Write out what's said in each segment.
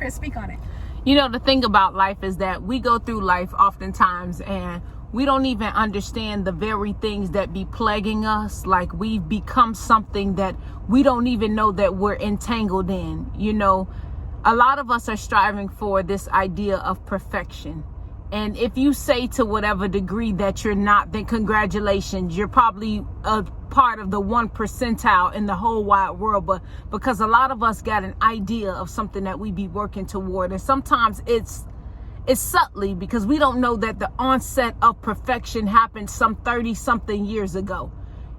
Chris, speak on it. You know, the thing about life is that we go through life oftentimes and we don't even understand the very things that be plaguing us. Like, we've become something that we don't even know that we're entangled in. You know, a lot of us are striving for this idea of perfection. And if you say to whatever degree that you're not, then congratulations, you're probably a part of the 1 percentile in the whole wide world. But because a lot of us got an idea of something that we be working toward, and sometimes it's subtly, because we don't know that the onset of perfection happened some 30 something years ago.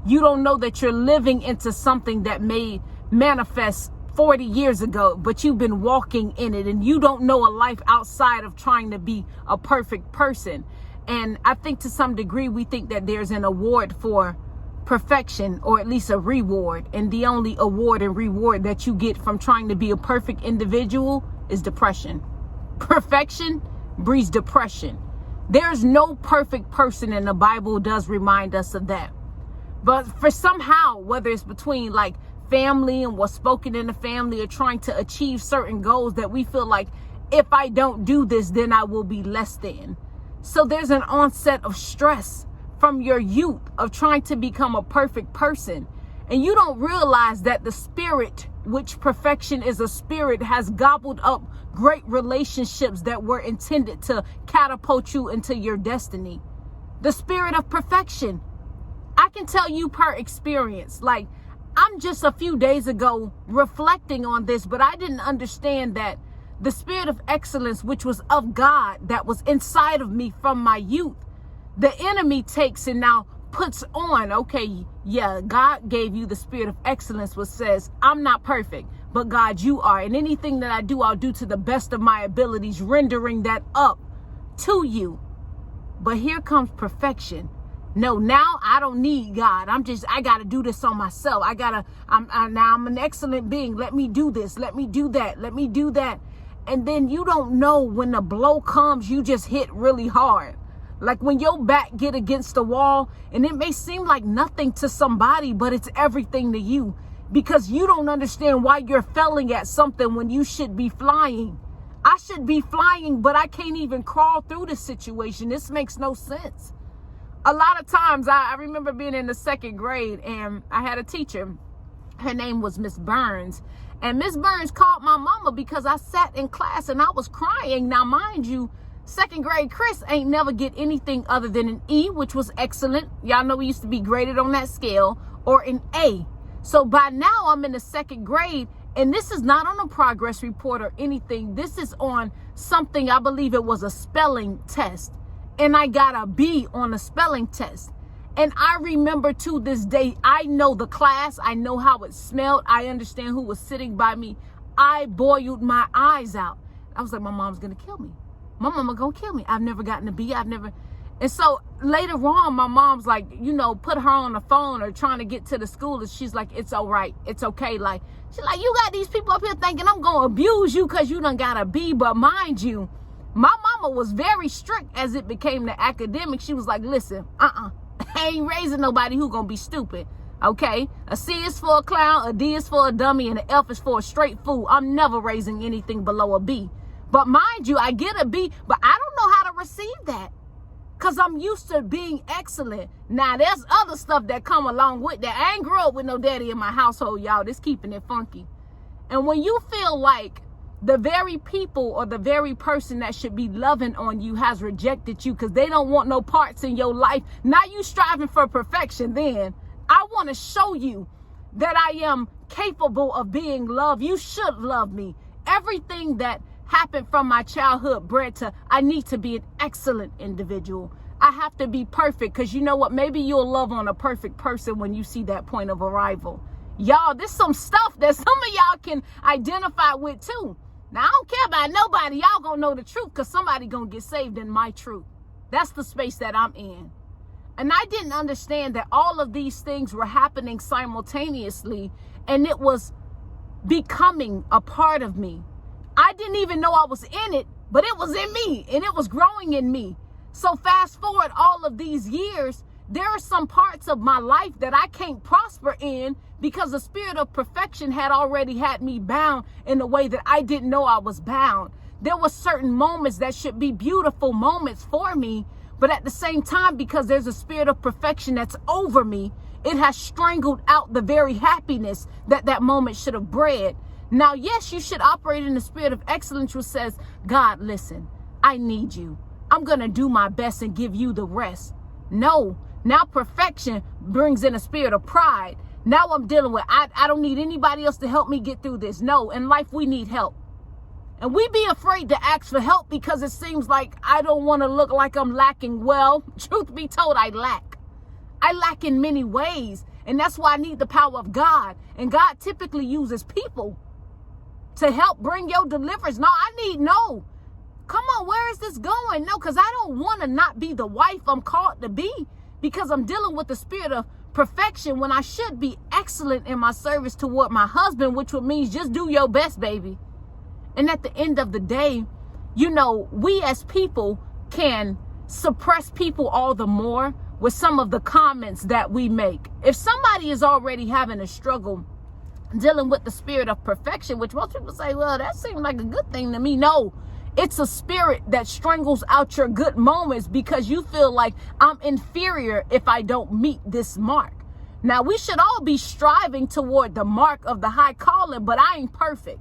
You don't know that you're living into something that may manifest 40 years ago, but you've been walking in it, and you don't know a life outside of trying to be a perfect person. And I think to some degree we think that there's an award for perfection, or at least a reward, and the only award and reward that you get from trying to be a perfect individual is depression. Perfection breeds depression. There's no perfect person, and the Bible does remind us of that. But for somehow, whether it's between like family and what's spoken in the family, or trying to achieve certain goals, that we feel like if I don't do this, then I will be less than. So there's an onset of stress from your youth of trying to become a perfect person. And you don't realize that the spirit, which perfection is a spirit, has gobbled up great relationships that were intended to catapult you into your destiny. The spirit of perfection. I can tell you per experience, like, I'm just a few days ago reflecting on this, but I didn't understand that the spirit of excellence, which was of God, that was inside of me from my youth, the enemy takes and now puts on, okay, yeah, God gave you the spirit of excellence, which says, I'm not perfect, but God, you are. And anything that I do, I'll do to the best of my abilities, rendering that up to you. But here comes perfection. No, now I don't need God. I got to do this on myself. Now I'm an excellent being. Let me do this. Let me do that. Let me do that. And then you don't know when the blow comes, you just hit really hard. Like when your back get against the wall, and it may seem like nothing to somebody, but it's everything to you, because you don't understand why you're failing at something when you should be flying. I should be flying, but I can't even crawl through the situation. This makes no sense. A lot of times, I remember being in the 2nd grade, and I had a teacher. Her name was Miss Burns. And Miss Burns called my mama because I sat in class and I was crying. Now, mind you, 2nd grade Chris ain't never get anything other than an E, which was excellent. Y'all know we used to be graded on that scale, or an A. So by now I'm in the 2nd grade, and this is not on a progress report or anything. This is on something, I believe it was a spelling test. And I got a B on a spelling test. And I remember to this day, I know the class. I know how it smelled. I understand who was sitting by me. I boiled my eyes out. I was like, my mom's going to kill me. My mama going to kill me. I've never gotten a B. And so later on, my mom's like, you know, put her on the phone or trying to get to the school. And she's like, it's all right. It's okay. Like, she's like, you got these people up here thinking I'm going to abuse you because you done got a B. But mind you, my mama was very strict as it became the academic. She was like, listen, I ain't raising nobody who gonna be stupid, okay? A C is for a clown, a D is for a dummy, and an F is for a straight fool. I'm never raising anything below a B. But mind you, I get a B, but I don't know how to receive that because I'm used to being excellent. Now, there's other stuff that come along with that. I ain't grew up with no daddy in my household, y'all. This keeping it funky. And when you feel like the very people or the very person that should be loving on you has rejected you because they don't want no parts in your life. Now you striving for perfection. Then I want to show you that I am capable of being loved. You should love me. Everything that happened from my childhood bred to, I need to be an excellent individual. I have to be perfect because you know what? Maybe you'll love on a perfect person when you see that point of arrival. Y'all, there's some stuff that some of y'all can identify with too. Now, I don't care about nobody. Y'all gonna know the truth because somebody gonna get saved in my truth. That's the space that I'm in. And I didn't understand that all of these things were happening simultaneously, and it was becoming a part of me. I didn't even know I was in it, but it was in me, and it was growing in me. So fast forward all of these years, There are some parts of my life that I can't prosper in because the spirit of perfection had already had me bound in a way that I didn't know I was bound. There were certain moments that should be beautiful moments for me, but at the same time, because there's a spirit of perfection that's over me, it has strangled out the very happiness that that moment should have bred. Now, yes, you should operate in the spirit of excellence, which says, God, listen, I need you. I'm going to do my best and give you the rest. No, now perfection brings in a spirit of pride. Now I'm dealing with, I don't need anybody else to help me get through this. No, in life, we need help. And we be afraid to ask for help because it seems like I don't want to look like I'm lacking. Well, truth be told, I lack. I lack in many ways. And that's why I need the power of God. And God typically uses people to help bring your deliverance. No. Come on, where is this going? No, because I don't want to not be the wife I'm called to be because I'm dealing with the spirit of perfection when I should be excellent in my service toward my husband, which would mean just do your best, baby. And at the end of the day, you know, we as people can suppress people all the more with some of the comments that we make. If somebody is already having a struggle dealing with the spirit of perfection, which most people say, well, that seems like a good thing to me. No, it's a spirit that strangles out your good moments because you feel like I'm inferior if I don't meet this mark. Now, we should all be striving toward the mark of the high calling, but I ain't perfect.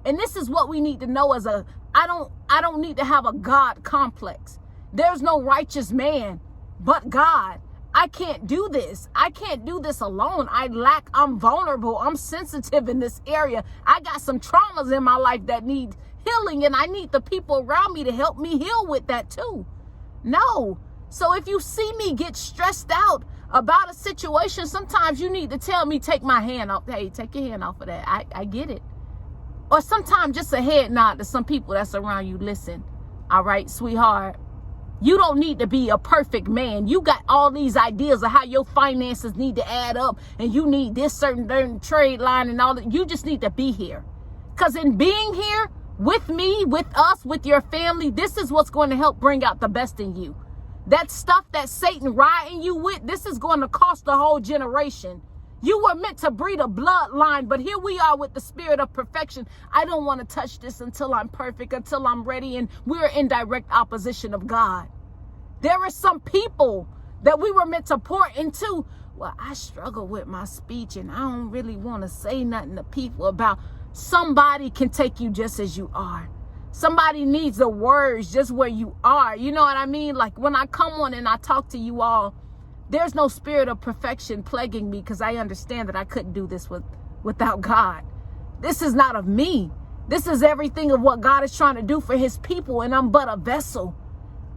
And this is what we need to know as I don't need to have a God complex. There's no righteous man but God. I can't do this. I can't do this alone. I'm vulnerable. I'm sensitive in this area. I got some traumas in my life that need healing, and I need the people around me to help me heal with that too. No. So if you see me get stressed out about a situation, sometimes you need to tell me, take my hand off. Hey, take your hand off of that. I get it. Or sometimes just a head nod to some people that's around you. Listen, all right, sweetheart, you don't need to be a perfect man. You got all these ideas of how your finances need to add up and you need this certain trade line and all that. You just need to be here. Because in being here with me, with us, with your family, this is what's going to help bring out the best in you. That stuff that Satan riding you with, this is going to cost the whole generation. You were meant to breed a bloodline, but here we are with the spirit of perfection. I don't want to touch this until I'm perfect, until I'm ready, and we're in direct opposition of God. There are some people that we were meant to pour into. Well, I struggle with my speech, and I don't really want to say nothing to people about. Somebody can take you just as you are. Somebody needs the words just where you are. You know what I mean? Like when I come on and I talk to you all, there's no spirit of perfection plaguing me because I understand that I couldn't do this without God. This is not of me. This is everything of what God is trying to do for his people, and I'm but a vessel.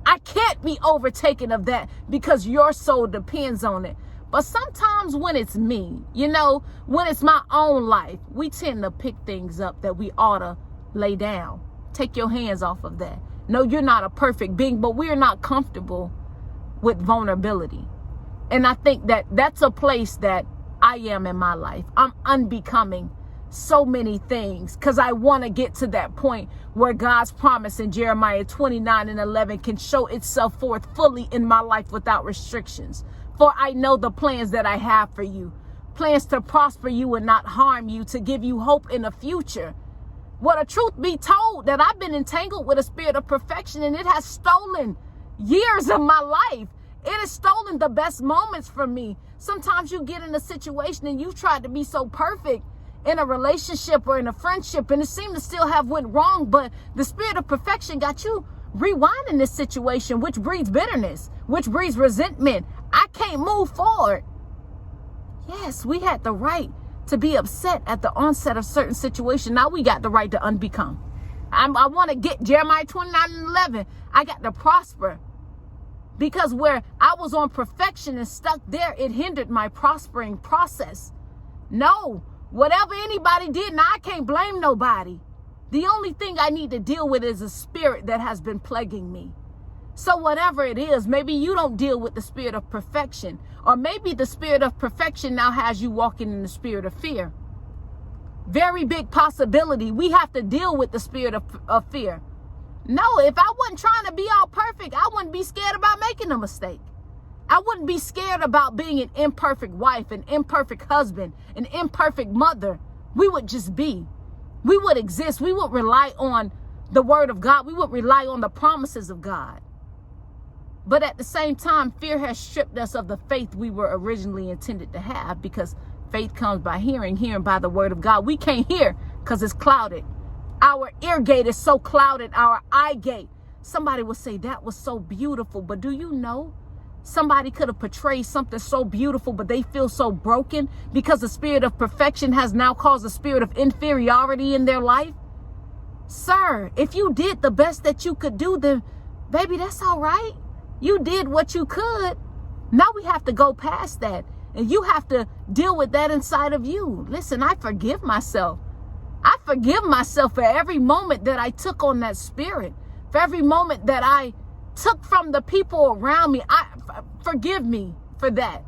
I can't be overtaken of that because your soul depends on it. But sometimes when it's me, you know, when it's my own life, we tend to pick things up that we ought to lay down. Take your hands off of that. No, you're not a perfect being, but we're not comfortable with vulnerability. And I think that that's a place that I am in my life. I'm unbecoming so many things because I want to get to that point where God's promise in Jeremiah 29:11 can show itself forth fully in my life without restrictions. For I know the plans that I have for you, plans to prosper you and not harm you, to give you hope in the future. Well, the truth be told, that I've been entangled with a spirit of perfection, and it has stolen years of my life. It has stolen the best moments from me. Sometimes you get in a situation and you've tried to be so perfect in a relationship or in a friendship, and it seemed to still have went wrong, but the spirit of perfection got you rewinding this situation, which breeds bitterness, which breeds resentment. I can't move forward. Yes, we had the right to be upset at the onset of certain situation. Now we got the right to unbecome. I want to get Jeremiah 29:11. I got to prosper. Because where I was on perfection and stuck there, it hindered my prospering process. No, whatever anybody did, now I can't blame nobody. The only thing I need to deal with is a spirit that has been plaguing me. So whatever it is, maybe you don't deal with the spirit of perfection, or maybe the spirit of perfection now has you walking in the spirit of fear. Very big possibility. We have to deal with the spirit of fear. No, if I wasn't trying to be all perfect, I wouldn't be scared about making a mistake. I wouldn't be scared about being an imperfect wife, an imperfect husband, an imperfect mother. We would just be. We would exist. We would rely on the word of God. We would rely on the promises of God. But at the same time, fear has stripped us of the faith we were originally intended to have, because faith comes by hearing, hearing by the word of God. We can't hear because it's clouded. Our ear gate is so clouded, our eye gate. Somebody will say, that was so beautiful. But do you know, somebody could have portrayed something so beautiful, but they feel so broken because the spirit of perfection has now caused a spirit of inferiority in their life? Sir, if you did the best that you could do, then baby, that's all right. You did what you could. Now we have to go past that. And you have to deal with that inside of you. Listen, I forgive myself. I forgive myself for every moment that I took on that spirit. For every moment that I took from the people around me. Forgive me for that.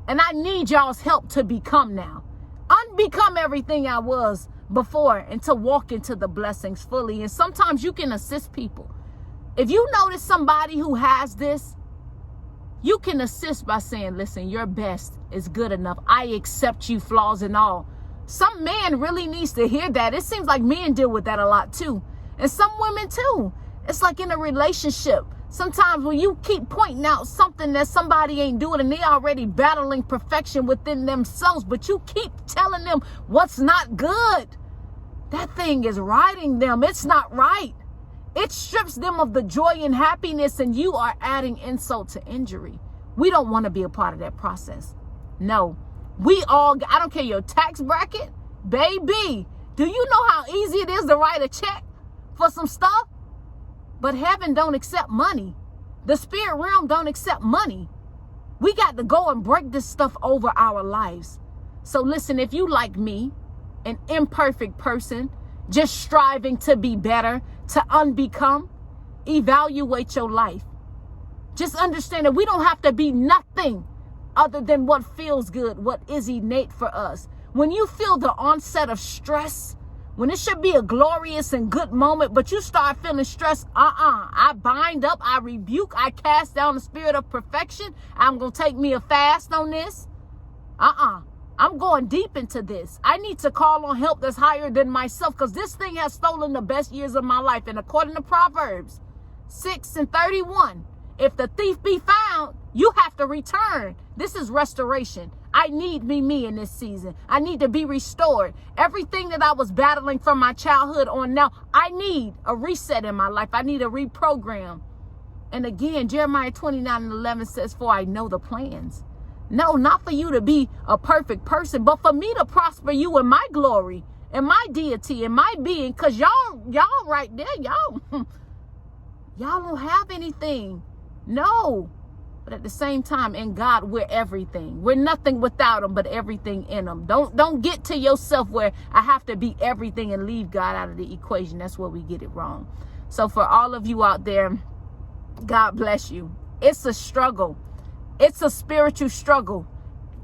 And I need y'all's help to become now. Unbecome everything I was before and to walk into the blessings fully. And sometimes you can assist people. If you notice somebody who has this, you can assist by saying, listen, your best is good enough. I accept you, flaws and all. Some man really needs to hear that. It seems like men deal with that a lot too. And some women too. It's like in a relationship. Sometimes when you keep pointing out something that somebody ain't doing and they already battling perfection within themselves, but you keep telling them what's not good, that thing is riding them. It's not right. It strips them of the joy and happiness, and you are adding insult to injury. We don't want to be a part of that process. No, I don't care your tax bracket, baby. Do you know how easy it is to write a check for some stuff? But heaven don't accept money. The spirit realm don't accept money. We got to go and break this stuff over our lives. So listen, if you like me, an imperfect person, just striving to be better, to unbecome, evaluate your life. Just understand that we don't have to be nothing other than what feels good, what is innate for us. When you feel the onset of stress, when it should be a glorious and good moment, but you start feeling stressed, I bind up, I rebuke, I cast down the spirit of perfection. I'm going to take me a fast on this. I'm going deep into this. I need to call on help that's higher than myself, because this thing has stolen the best years of my life. And according to Proverbs 6:31, if the thief be found, you have to return. This is restoration. I need me in this season. I need to be restored. Everything that I was battling from my childhood on now, I need a reset in my life. I need a reprogram. And again, Jeremiah 29:11 says, for I know the plans. No, not for you to be a perfect person, but for me to prosper you in my glory, in my deity, in my being. Because y'all right there, y'all don't have anything. No. But at the same time, in God, we're everything. We're nothing without him, but everything in him. Don't get to yourself where I have to be everything and leave God out of the equation. That's where we get it wrong. So for all of you out there, God bless you. It's a struggle. It's a spiritual struggle.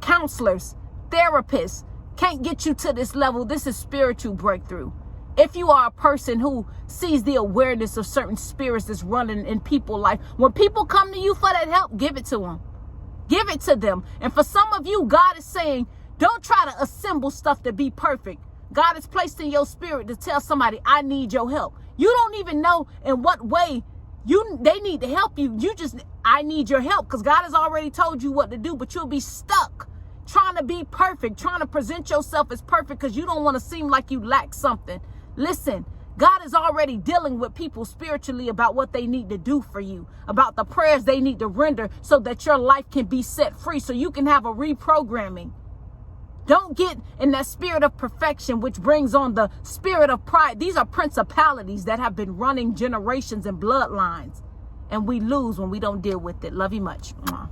Counselors, therapists can't get you to this level. This is spiritual breakthrough. If you are a person who sees the awareness of certain spirits that's running in people's life, when people come to you for that help, give it to them. Give it to them. And for some of you, God is saying, don't try to assemble stuff to be perfect. God has placed in your spirit to tell somebody, I need your help. You don't even know in what way they need to help you. I need your help, because God has already told you what to do, but you'll be stuck trying to be perfect, trying to present yourself as perfect because you don't want to seem like you lack something. Listen, God is already dealing with people spiritually about what they need to do for you, about the prayers they need to render so that your life can be set free, so you can have a reprogramming. Don't get in that spirit of perfection, which brings on the spirit of pride. These are principalities that have been running generations and bloodlines, and we lose when we don't deal with it. Love you much. Mwah.